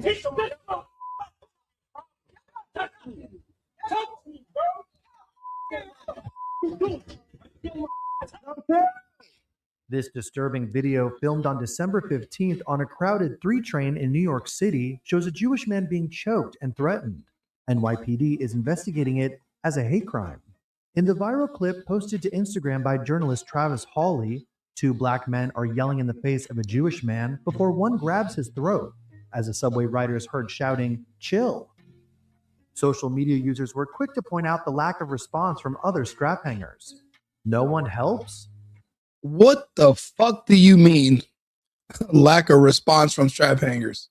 This disturbing video, filmed on December 15th on a crowded 3 train in New York City, shows a Jewish man being choked and threatened. NYPD is investigating it as a hate crime. In the viral clip posted to Instagram by journalist Travis Hawley, 2 black men are yelling in the face of a Jewish man before one grabs his throat, as the subway rider is heard shouting, "Chill." Social media users were quick to point out the lack of response from other strap hangers. No one helps? What the fuck do you mean lack of response from strap hangers?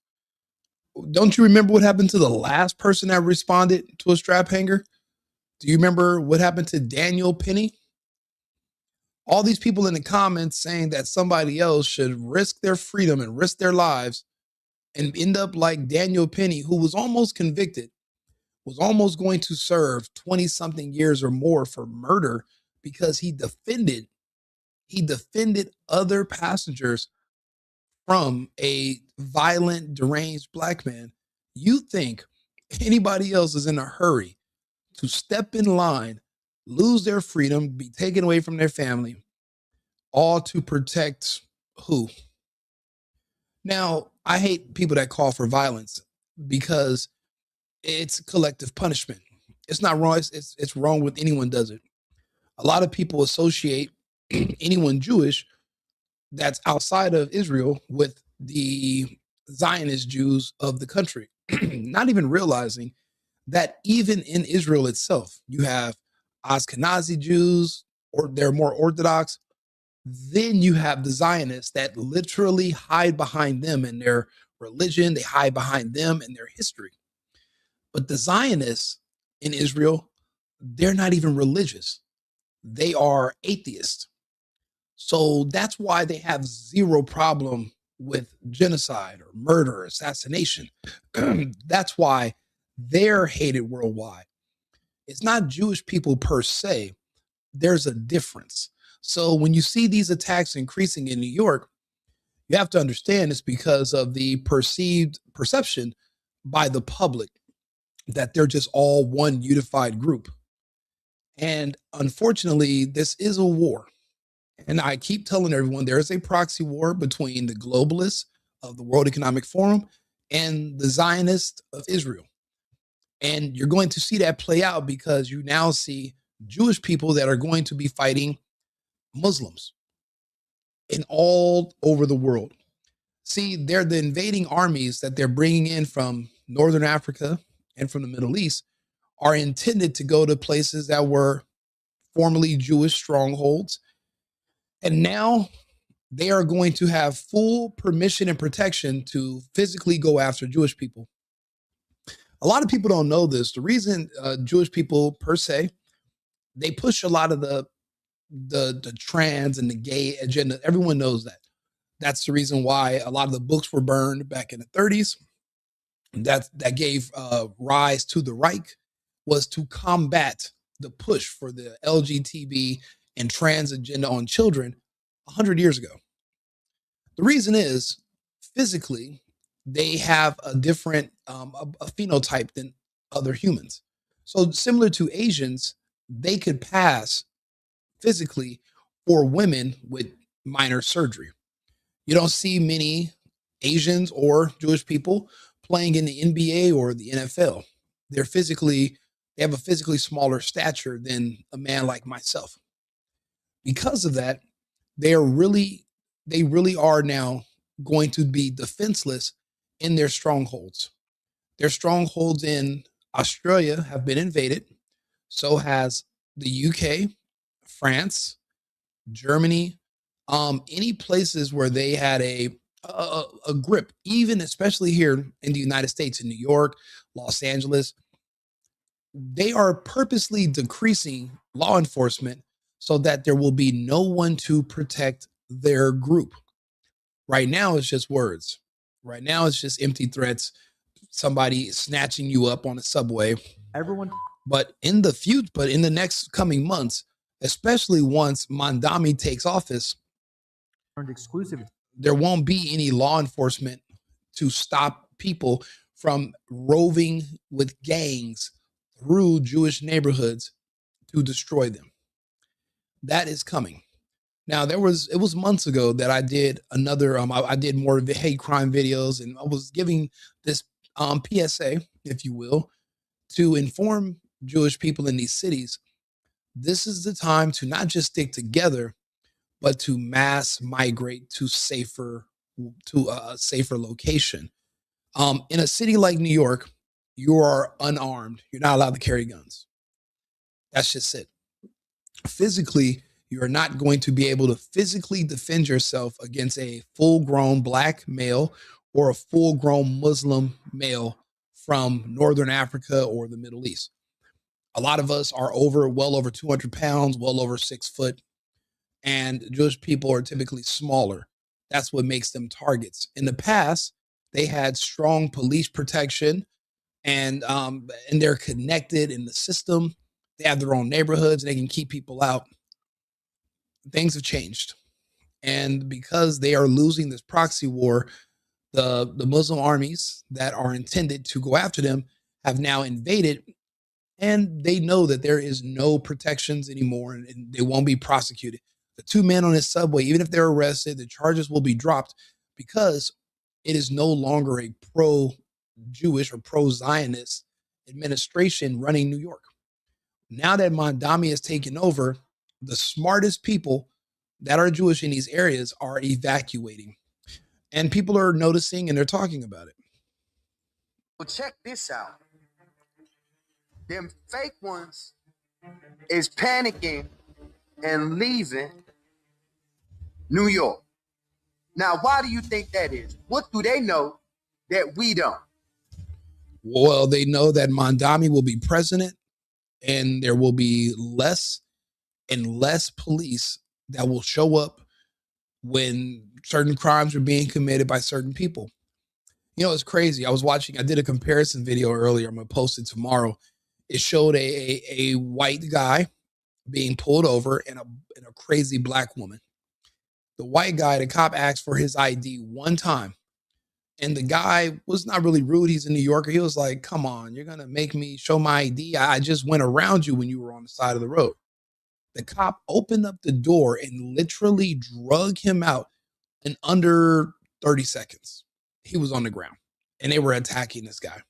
Don't you remember what happened to the last person that responded to a strap hanger? Do you remember what happened to Daniel Penny? All these people in the comments saying that somebody else should risk their freedom and risk their lives and end up like Daniel Penny, who was almost convicted, was almost going to serve 20-something years or more for murder because he defended other passengers from a violent, deranged black man. You think anybody else is in a hurry to step in line, lose their freedom, be taken away from their family, all to protect who? Now, I hate people that call for violence because it's collective punishment. It's not wrong. It's wrong with anyone does it. A lot of people associate anyone Jewish that's outside of Israel with the Zionist Jews of the country, not even realizing that even in Israel itself, you have Ashkenazi Jews, or they're more Orthodox. Then you have the Zionists that literally hide behind them in their religion. They hide behind them in their history. But the Zionists in Israel, they're not even religious. They are atheists. So that's why they have zero problem with genocide or murder or assassination. That's why they're hated worldwide. It's not Jewish people per se. There's a difference. So when you see these attacks increasing in New York, you have to understand it's because of the perception by the public that they're just all one unified group. And unfortunately, this is a war. And I keep telling everyone there is a proxy war between the globalists of the World Economic Forum and the Zionists of Israel. And you're going to see that play out because you now see Jewish people that are going to be fighting Muslims in all over the world. See, they're the invading armies that they're bringing in from Northern Africa and from the Middle East are intended to go to places that were formerly Jewish strongholds. And now they are going to have full permission and protection to physically go after Jewish people. A lot of people don't know this. The reason Jewish people per se, they push a lot of the trans and the gay agenda. Everyone knows that. That's the reason why a lot of the books were burned back in the 30s. That gave rise to the Reich, was to combat the push for the LGBT and trans agenda on children 100 years ago. The reason is physically they have a different a phenotype than other humans. So similar to Asians, they could pass physically for women with minor surgery. You don't see many Asians or Jewish people playing in the NBA or the NFL. They have a physically smaller stature than a man like myself. Because of that, they really are now going to be defenseless in their strongholds. Their strongholds in Australia have been invaded. So has the UK, France, Germany, any places where they had a grip, even especially here in the United States, in New York, Los Angeles. They are purposely decreasing law enforcement so that there will be no one to protect their group. Right now, it's just words. Right now, it's just empty threats. Somebody snatching you up on a subway. But in the next coming months, especially once Mamdani takes office, there won't be any law enforcement to stop people from roving with gangs through Jewish neighborhoods to destroy them. That is coming. Now, it was months ago that I did another, I did more of the hate crime videos, and I was giving this PSA, if you will, to inform Jewish people in these cities. This is the time to not just stick together, but to mass migrate to a safer location. In a city like New York, you are unarmed. You're not allowed to carry guns. That's just it. Physically, you are not going to be able to physically defend yourself against a full-grown black male or a full-grown Muslim male from Northern Africa or the Middle East. A lot of us are well over 200 pounds, well over 6 foot, and Jewish people are typically smaller. That's what makes them targets. In the past, they had strong police protection, and they're connected in the system. They have their own neighborhoods, and they can keep people out. Things have changed, and because they are losing this proxy war, the Muslim armies that are intended to go after them have now invaded, and they know that there is no protections anymore, and they won't be prosecuted. The 2 men on this subway, even if they're arrested, the charges will be dropped because it is no longer a pro-Jewish or pro-Zionist administration running New York. Now that Mamdani has taken over, the smartest people that are Jewish in these areas are evacuating. And people are noticing and they're talking about it. Well, check this out. Them fake ones is panicking and leaving New York. Now, why do you think that is? What do they know that we don't? Well, they know that Mamdani will be president, and there will be less and less police that will show up when certain crimes are being committed by certain people. You know, it's crazy. I did a comparison video earlier. I'm going to post it tomorrow. It showed a white guy being pulled over and a crazy black woman. The white guy, the cop asked for his ID one time, and the guy was not really rude. He's a New Yorker. He was like, come on, you're going to make me show my ID? I just went around you when you were on the side of the road. The cop opened up the door and literally drug him out in under 30 seconds. He was on the ground, and they were attacking this guy.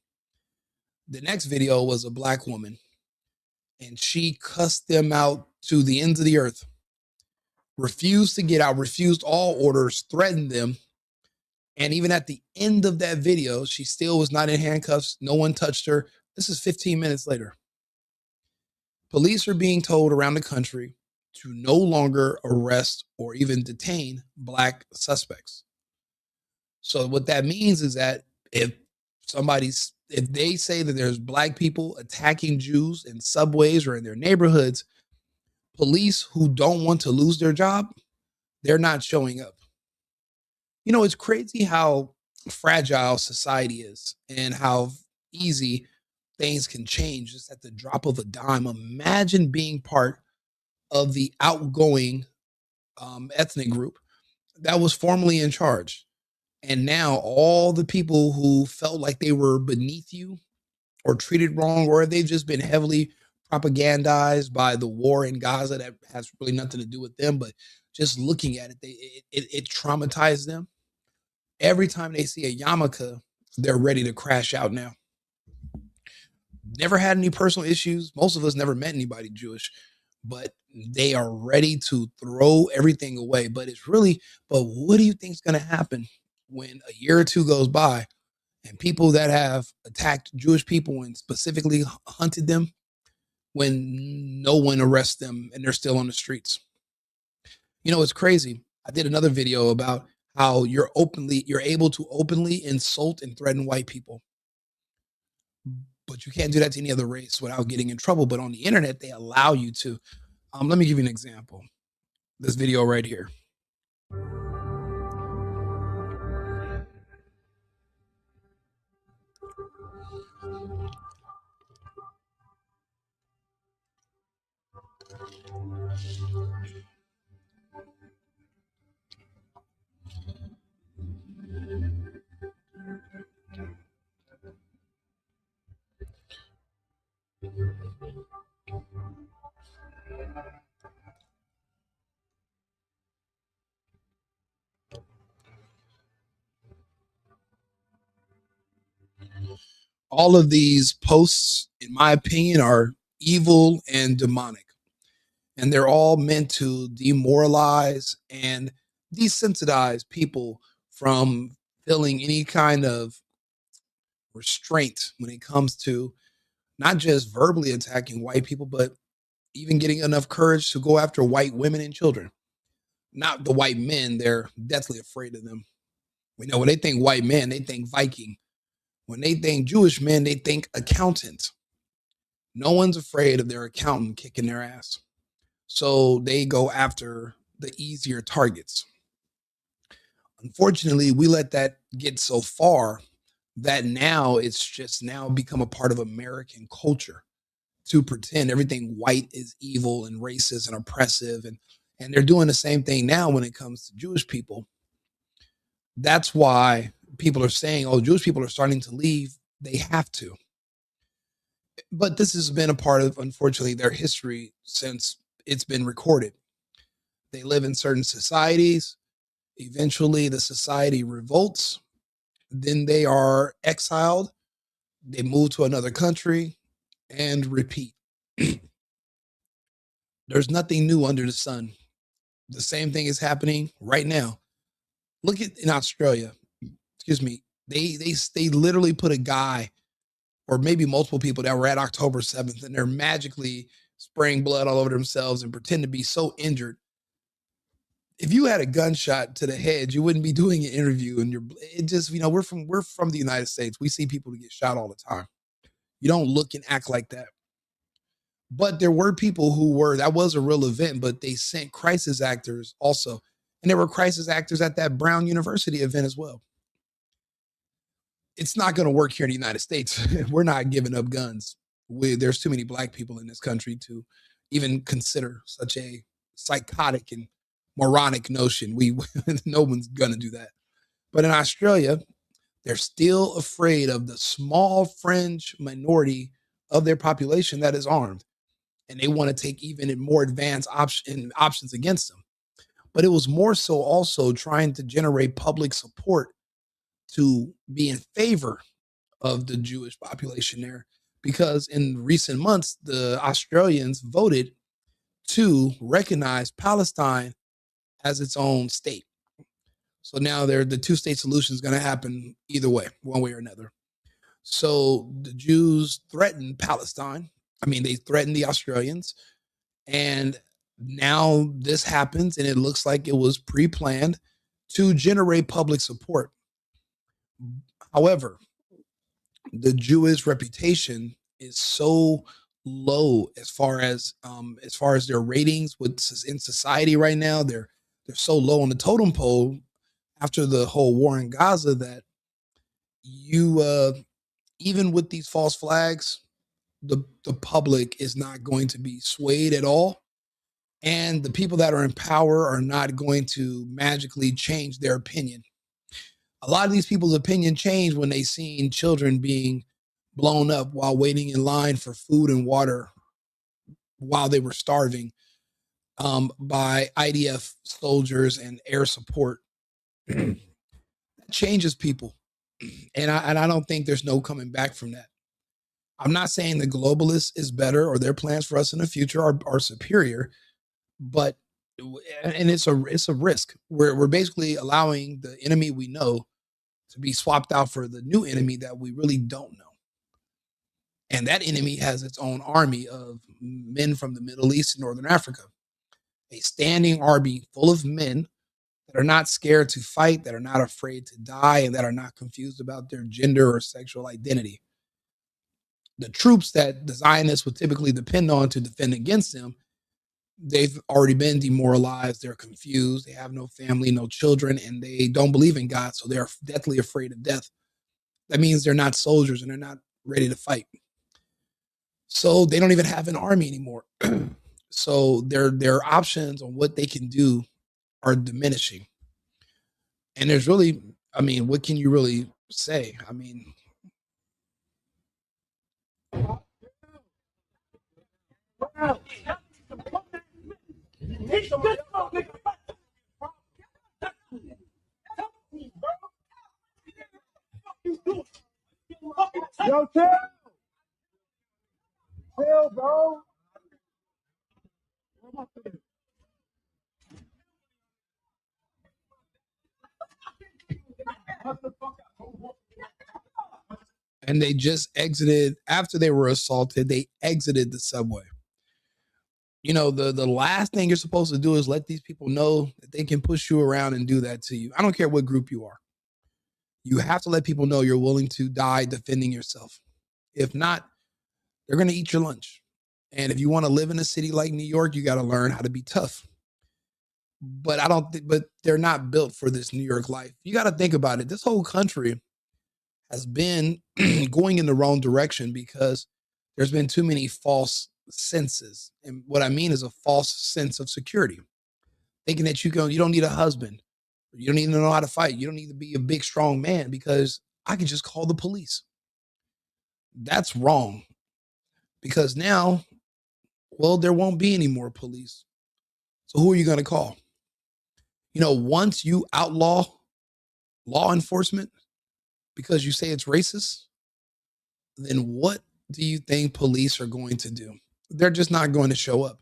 The next video was a black woman, and she cussed them out to the ends of the earth, refused to get out, refused all orders, threatened them. And even at the end of that video, she still was not in handcuffs. No one touched her. This is 15 minutes later. Police are being told around the country to no longer arrest or even detain black suspects. So what that means is that if they say that there's black people attacking Jews in subways or in their neighborhoods, police who don't want to lose their job, they're not showing up. You know, it's crazy how fragile society is and how easy things can change just at the drop of a dime. Imagine being part of the outgoing ethnic group that was formerly in charge. And now all the people who felt like they were beneath you or treated wrong, or they've just been heavily propagandized by the war in Gaza that has really nothing to do with them, but just looking at it, it traumatized them. Every time they see a yarmulke, they're ready to crash out now. Never had any personal issues. Most of us never met anybody Jewish, but they are ready to throw everything away. But what do you think is going to happen when a year or two goes by and people that have attacked Jewish people and specifically hunted them, when no one arrests them and they're still on the streets? You know, it's crazy. I did another video about how you're able to openly insult and threaten white people, but you can't do that to any other race without getting in trouble. But on the internet, they allow you to. Let me give you an example. This video right here. All of these posts, in my opinion, are evil and demonic. And they're all meant to demoralize and desensitize people from feeling any kind of restraint when it comes to not just verbally attacking white people, but even getting enough courage to go after white women and children. Not the white men, they're deathly afraid of them. We know when they think white men, they think Viking. When they think Jewish men, they think accountant. No one's afraid of their accountant kicking their ass. So they go after the easier targets. Unfortunately, we let that get so far that now it's just now become a part of American culture to pretend everything white is evil and racist and oppressive. And they're doing the same thing now when it comes to Jewish people. That's why people are saying, oh, Jewish people are starting to leave. They have to. But this has been a part of, unfortunately, their history since it's been recorded. They live in certain societies. Eventually, the society revolts. Then they are exiled. They move to another country and repeat. There's nothing new under the sun. The same thing is happening right now. Look at in Australia. Excuse me. They literally put a guy or maybe multiple people that were at October 7th and they're magically spraying blood all over themselves and pretend to be so injured. If you had a gunshot to the head, you wouldn't be doing an interview and it just, we're from the United States. We see people get shot all the time. You don't look and act like that. But there were people that was a real event, but they sent crisis actors also. And there were crisis actors at that Brown University event as well. It's not going to work here in the United States. We're not giving up guns. There's too many black people in this country to even consider such a psychotic and moronic notion. No one's going to do that. But in Australia, they're still afraid of the small fringe minority of their population that is armed. And they want to take even more advanced options against them. But it was more so also trying to generate public support to be in favor of the Jewish population there. Because in recent months, the Australians voted to recognize Palestine as its own state. So now the two-state solution is going to happen either way, one way or another. So the Jews threatened Palestine. They threatened the Australians. And now this happens, and it looks like it was pre-planned to generate public support. However, the Jewish reputation is so low as far as their ratings in society right now. They're so low on the totem pole after the whole war in Gaza that even with these false flags, the public is not going to be swayed at all. And the people that are in power are not going to magically change their opinion. A lot of these people's opinion changed when they seen children being blown up while waiting in line for food and water while they were starving by IDF soldiers and air support. That changes people. And I don't think there's no coming back from that. I'm not saying the globalists is better or their plans for us in the future are superior, but it's a risk. We're basically allowing the enemy we know to be swapped out for the new enemy that we really don't know. And that enemy has its own army of men from the Middle East and Northern Africa. A standing army full of men that are not scared to fight, that are not afraid to die, and that are not confused about their gender or sexual identity. The troops that the Zionists would typically depend on to defend against them, they've already been demoralized. They're confused. They have no family, no children, and they don't believe in God. So they're deathly afraid of death. That means they're not soldiers and they're not ready to fight. So they don't even have an army anymore. So their options on what they can do are diminishing. And there's really, what can you really say? Yo, chill, bro. And they just exited after they were assaulted. They exited the subway. You know, the last thing you're supposed to do is let these people know that they can push you around and do that to you. I don't care what group you are. You have to let people know you're willing to die defending yourself. If not, they're going to eat your lunch. And if you want to live in a city like New York, you got to learn how to be tough. But but they're not built for this New York life. You got to think about it. This whole country has been going in the wrong direction because there's been too many false senses. And what I mean is a false sense of security. Thinking that you don't need a husband. You don't need to know how to fight. You don't need to be a big, strong man because I can just call the police. That's wrong. Because now, well, there won't be any more police. So who are you going to call? You know, once you outlaw law enforcement because you say it's racist, then what do you think police are going to do? They're just not going to show up.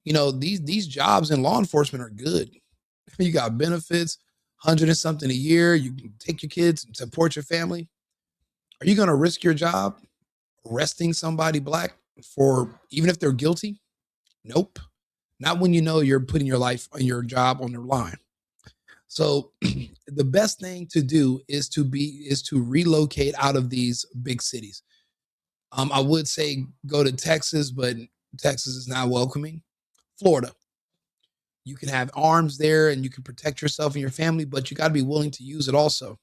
You know, these jobs in law enforcement are good. You got benefits, 100 and something a year. You can take your kids and support your family. Are you going to risk your job arresting somebody black for even if they're guilty? Nope. Not when you know you're putting your life and your job on the line. So the best thing to do is to relocate out of these big cities. I would say go to Texas, but Texas is not welcoming. Florida. You can have arms there and you can protect yourself and your family, but you got to be willing to use it also.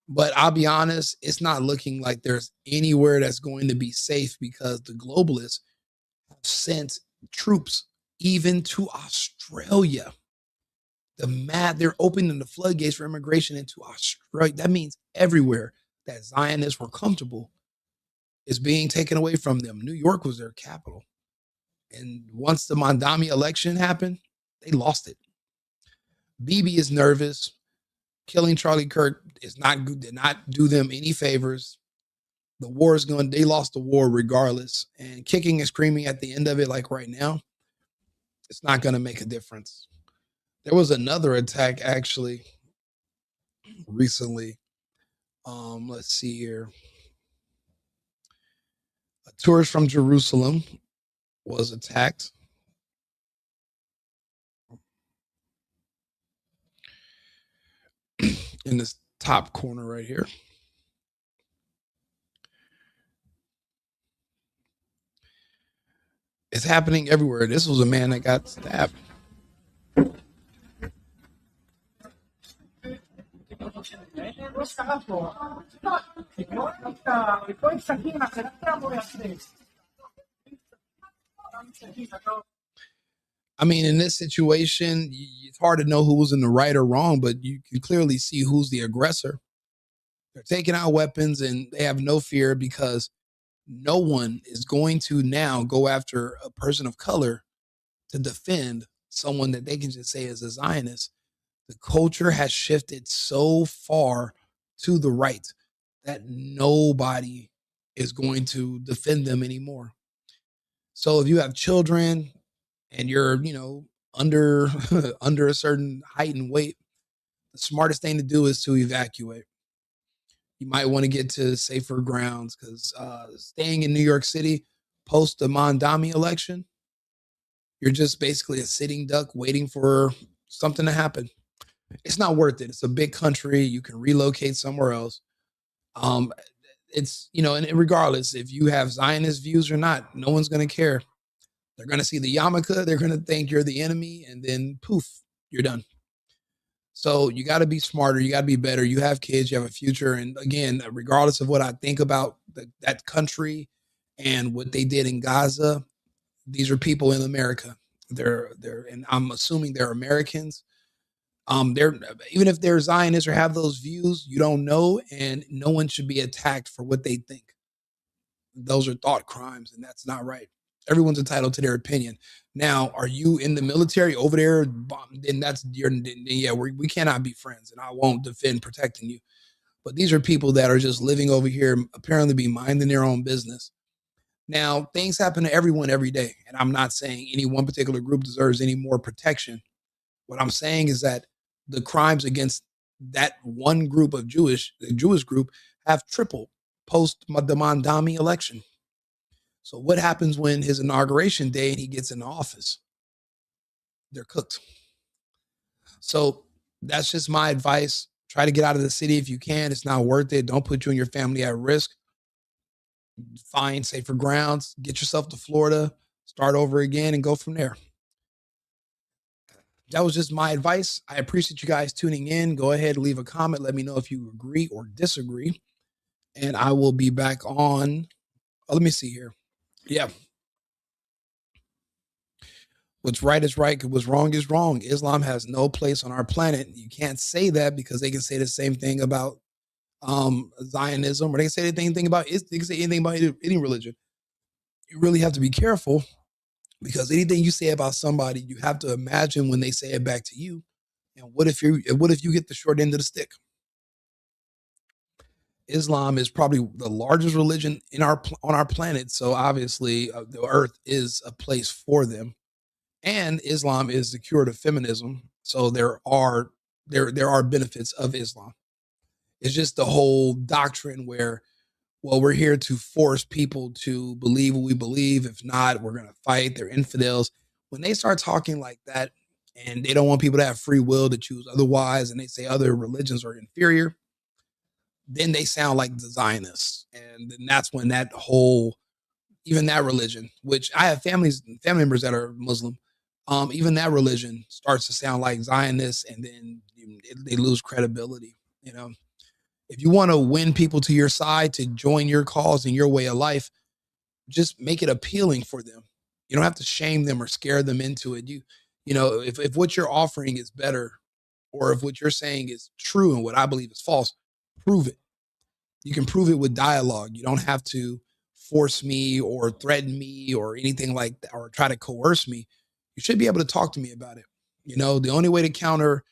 But I'll be honest, it's not looking like there's anywhere that's going to be safe because the globalists have sent troops even to Australia. They're opening the floodgates for immigration into Australia. That means everywhere that Zionists were comfortable is being taken away from them. New York was their capital. And once the Mamdani election happened, they lost it. Bibi is nervous. Killing Charlie Kirk did not do them any favors. The war is going, they lost the war regardless. And kicking and screaming at the end of it, like right now, it's not going to make a difference. There was another attack actually recently. Let's see here. A tourist from Jerusalem was attacked. In this top corner right here. It's happening everywhere. This was a man that got stabbed. I mean, in this situation, it's hard to know who was in the right or wrong, but you can clearly see who's the aggressor. They're taking out weapons and they have no fear because no one is going to now go after a person of color to defend someone that they can just say is a Zionist. The culture has shifted so far to the right that nobody is going to defend them anymore. So if you have children and you're, under under a certain height and weight, the smartest thing to do is to evacuate. You might want to get to safer grounds because staying in New York City post the Mamdani election, you're just basically a sitting duck waiting for something to happen. It's not worth it. It's a big country. You can relocate somewhere else. It's, and regardless if you have Zionist views or not, no one's going to care. They're going to see the yarmulke. They're going to think you're the enemy. And then poof, you're done. So you got to be smarter. You got to be better. You have kids. You have a future. And again, regardless of what I think about that country and what they did in Gaza, these are people in America. And I'm assuming they're Americans. They're, even if they're Zionists or have those views, you don't know, and no one should be attacked for what they think. Those are thought crimes, and that's not right. Everyone's entitled to their opinion. Now, are you in the military over there? Then yeah, we cannot be friends, and I won't defend protecting you. But these are people that are just living over here, apparently be minding their own business. Now, things happen to everyone every day, and I'm not saying any one particular group deserves any more protection. What I'm saying is that the crimes against that one group of the Jewish group, have tripled post the Mamdani election. So what happens when his inauguration day and he gets in office? They're cooked. So that's just my advice. Try to get out of the city if you can. It's not worth it. Don't put you and your family at risk. Find safer grounds. Get yourself to Florida. Start over again and go from there. That was just my advice. I appreciate you guys tuning in. Go ahead and leave a comment. Let me know if you agree or disagree. And I will be back on. Let me see here. Yeah. What's right is right. What's wrong is wrong. Islam has no place on our planet. You can't say that because they can say the same thing about Zionism, or they can say anything about any religion. You really have to be careful, because anything you say about somebody, you have to imagine when they say it back to you. And what if you get the short end of the stick? Islam is probably the largest religion on our planet, so obviously the earth is a place for them. And Islam is the cure to feminism, so there are benefits of Islam. It's just the whole doctrine where, well, we're here to force people to believe what we believe. If not, we're going to fight. They're infidels. When they start talking like that, and they don't want people to have free will to choose otherwise, and they say other religions are inferior, then they sound like the Zionists. And then that's when even that religion, which I have family members that are Muslim, even that religion starts to sound like Zionists, and then they lose credibility. If you want to win people to your side to join your cause and your way of life, just make it appealing for them. You don't have to shame them or scare them into it. If what you're offering is better, or if what you're saying is true and what I believe is false, prove it. You can prove it with dialogue. You don't have to force me or threaten me or anything like that, or try to coerce me. You should be able to talk to me about it. The only way to counter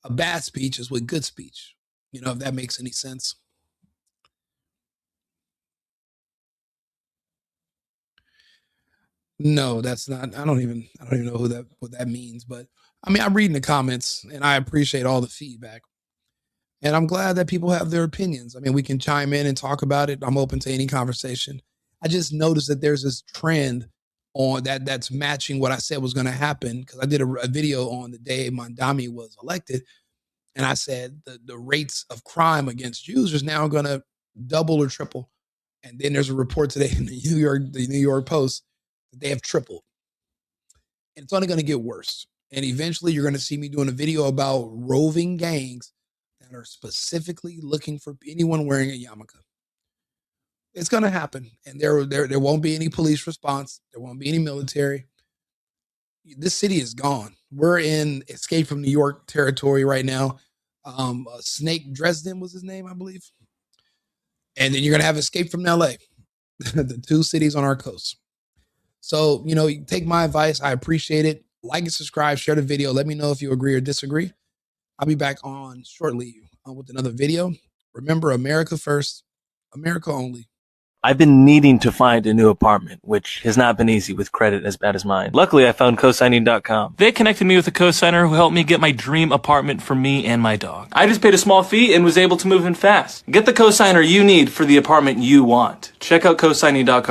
a bad speech is with good speech. If that makes any sense. No, that's not. I don't even know what that means. But I mean, I'm reading the comments, and I appreciate all the feedback. And I'm glad that people have their opinions. I mean, we can chime in and talk about it. I'm open to any conversation. I just noticed that there's this trend on that's matching what I said was going to happen, because I did a video on the day Mamdani was elected. And I said the rates of crime against Jews is now going to double or triple. And then there's a report today in the New York Post that they have tripled. And it's only going to get worse. And eventually you're going to see me doing a video about roving gangs that are specifically looking for anyone wearing a yarmulke. It's going to happen. And there won't be any police response. There won't be any military. This city is gone. We're in Escape from New York territory right now. Snake Dresden was his name, I believe. And then you're going to have Escape from LA, the two cities on our coast. So, you take my advice. I appreciate it. Like and subscribe, share the video. Let me know if you agree or disagree. I'll be back on shortly with another video. Remember, America first, America only. I've been needing to find a new apartment, which has not been easy with credit as bad as mine. Luckily, I found cosigning.com. They connected me with a cosigner who helped me get my dream apartment for me and my dog. I just paid a small fee and was able to move in fast. Get the cosigner you need for the apartment you want. Check out cosigning.com.